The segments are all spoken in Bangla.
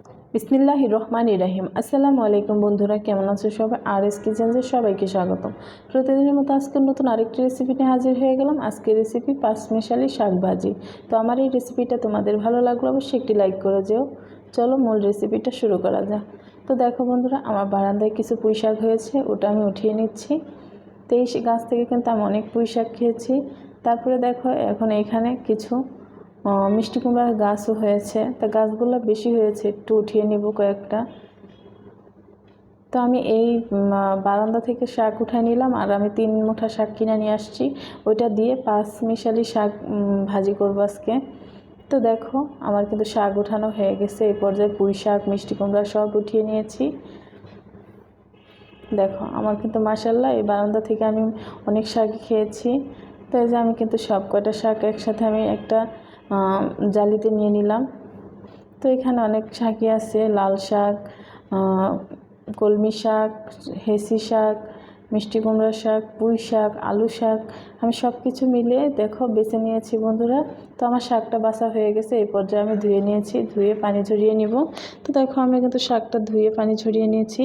বিসমিল্লাহির রহমানির রহিম। আসসালামু আলাইকুম বন্ধুরা, কেমন আছো সবাই? RS কিচেনে সবাইকে স্বাগতম। প্রতিদিনের মতো আজকে নতুন আরেকটি রেসিপি নিয়ে হাজির হয়ে গেলাম। আজকের রেসিপি পাঁচমিশালি শাক ভাজি। তো আমার এই রেসিপিটা তোমাদের ভালো লাগলো অবশ্যই একটি লাইক করে যেও। চলো মূল রেসিপিটা শুরু করা যাক। তো দেখো বন্ধুরা, আমার বারান্দায় কিছু পুঁই শাক হয়েছে, ওটা আমি উঠিয়ে নিচ্ছি। তো এই গাছ থেকে কিন্তু আমি অনেক পুঁই শাক খেয়েছি। তারপরে দেখো এখন এখানে কিছু মিষ্টি কুমড়ার গাছও হয়েছে। তা গাছগুলো বেশি হয়েছে, একটু উঠিয়ে নেব কয়েকটা। তো আমি এই বারান্দা থেকে শাক উঠায় নিলাম, আর আমি 3 মুঠা শাক কিনে নিয়ে আসছি। ওইটা দিয়ে পাঁচমিশালি শাক ভাজি করবো আজকে। তো দেখো আমার কিন্তু শাক উঠানো হয়ে গেছে। এই পর্যায়ে পুঁই শাক, মিষ্টি কুমড়া সব উঠিয়ে নিয়েছি। দেখো আমার কিন্তু মাশাআল্লাহ এই বারান্দা থেকে আমি অনেক শাক খেয়েছি। তো এই যে আমি কিন্তু সব কয়টা শাক একসাথে আমি একটা জালিতে নিয়ে নিলাম। তো এখানে অনেক শাকই আছে, লাল শাক, কলমি শাক, হেসি শাক, মিষ্টি কুমড়া শাক, পুঁই শাক, আলু শাক, আমি সব কিছু মিলিয়ে দেখো বেছে নিয়েছি বন্ধুরা। তো আমার শাকটা বাছা হয়ে গেছে। এই পর্যায়ে আমি ধুয়ে নিয়েছি, ধুয়ে পানি ঝরিয়ে নিব। তো দেখো আমি কিন্তু শাকটা ধুয়ে পানি ঝরিয়ে নিয়েছি।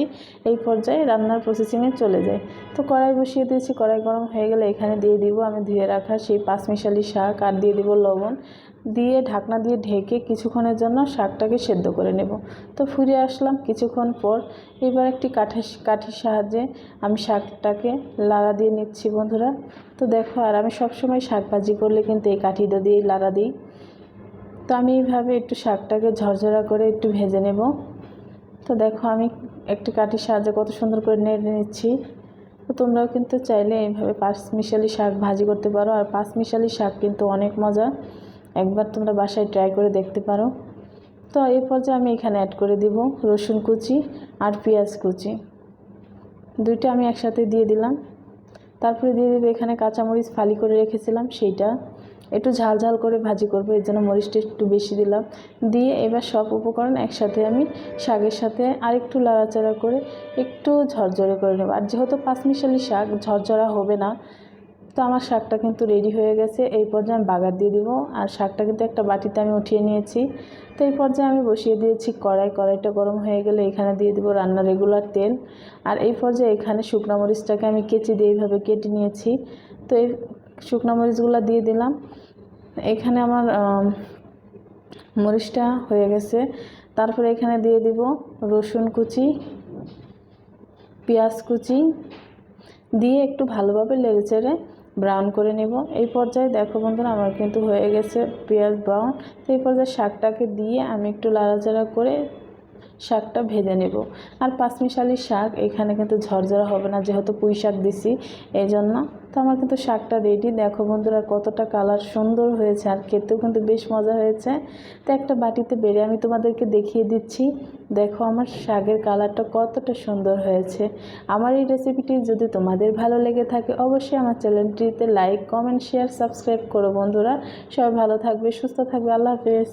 এই পর্যায়ে রান্নার প্রসেসিংয়ে চলে যায়। তো কড়াই বসিয়ে দিয়েছি, কড়াই গরম হয়ে গেলে এখানে দিয়ে দিব আমি ধুয়ে রাখা সেই পাঁচমিশালি শাক, আর দিয়ে দিব লবণ, দিয়ে ঢাকনা দিয়ে ঢেকে কিছুক্ষণের জন্য শাকটাকে সেদ্ধ করে নেব। তো ফিরে আসলাম কিছুক্ষণ পর। এবার একটি কাঠির সাহায্যে আমি শাকটাকে লাড়া দিয়ে নিচ্ছি বন্ধুরা। তো দেখো, আর আমি সবসময় শাক ভাজি করলে কিন্তু এই কাঠিটা দিয়েই লাড়া দিই। তো আমি এইভাবে একটু শাকটাকে ঝরঝরা করে একটু ভেজে নেব। তো দেখো আমি একটি কাঠির সাহায্যে কত সুন্দর করে নেড়ে নিচ্ছি। তো তোমরাও কিন্তু চাইলে এইভাবে পাঁচমিশালি শাক ভাজি করতে পারো। আর পাঁচমিশালি শাক কিন্তু অনেক মজা, একবার তোমরা বাসায় ট্রাই করে দেখতে পারো। তো এই পর্যায়ে আমি এখানে অ্যাড করে দিব রসুন কুচি আর পেঁয়াজ কুচি, দুইটা আমি একসাথে দিয়ে দিলাম। তারপরে দিয়ে দেবো এখানে কাঁচামরিচ ফালি করে রেখেছিলাম, সেইটা একটু ঝাল ঝাল করে ভাজি করবো, এর জন্য মরিচটা একটু বেশি দিলাম। দিয়ে এবার সব উপকরণ একসাথে আমি শাকের সাথে আরেকটু লাড়াচাড়া করে একটু ঝরঝরে করে নেব। আর যেহেতু পাঁচমিশালি শাক ঝরঝরা হবে না, তো আমার শাকটা কিন্তু রেডি হয়ে গেছে। এই পর্যায়ে আমি বাগার দিয়ে দিব। আর শাকটা কিন্তু একটা বাটিতে আমি উঠিয়ে নিয়েছি। তো এই পর্যায়ে আমি বসিয়ে দিয়েছি কড়াইটা গরম হয়ে গেলে এখানে দিয়ে দিব রান্নার রেগুলার তেল। আর এই পর্যায়ে এখানে শুকনো মরিচটাকে আমি কেচি দিয়ে এইভাবে কেটে নিয়েছি। তো এই শুকনো মরিচগুলো দিয়ে দিলাম। এখানে আমার মরিচটা হয়ে গেছে। তারপরে এখানে দিয়ে দিব রসুন কুচি, পেঁয়াজ কুচি দিয়ে একটু ভালোভাবে নেড়েচেড়ে ব্রাউন করে নেব। এই পর্যায়ে দেখো বন্ধুরা আমার কিন্তু হয়ে গেছে পেঁয়াজ ব্রাউন। তো এই পর্যায়ে শাকটাকে দিয়ে আমি একটু লাড়াচাড়া করে শাকটা ভেজে নেব। আর পাঁচমিশালি শাক এখানে কিন্তু ঝরঝরা হবে না, যেহেতু পুঁই শাক দিছি এই জন্য। তো আমার কিন্তু শাকটা রেডি। দেখো বন্ধুরা কতটা কালার সুন্দর হয়েছে, আর খেতেও কিন্তু বেশ মজা হয়েছে। তো একটা বাটিতে বেড়ে আমি তোমাদেরকে দেখিয়ে দিচ্ছি। দেখো আমার শাকের কালারটা কতটা সুন্দর হয়েছে। আমার এই রেসিপিটি যদি তোমাদের ভালো লেগে থাকে অবশ্যই আমার চ্যানেলটিতে লাইক, কমেন্ট, শেয়ার, সাবস্ক্রাইব করো বন্ধুরা। সবাই ভালো থাকবে, সুস্থ থাকবে। আল্লাহ হাফেজ।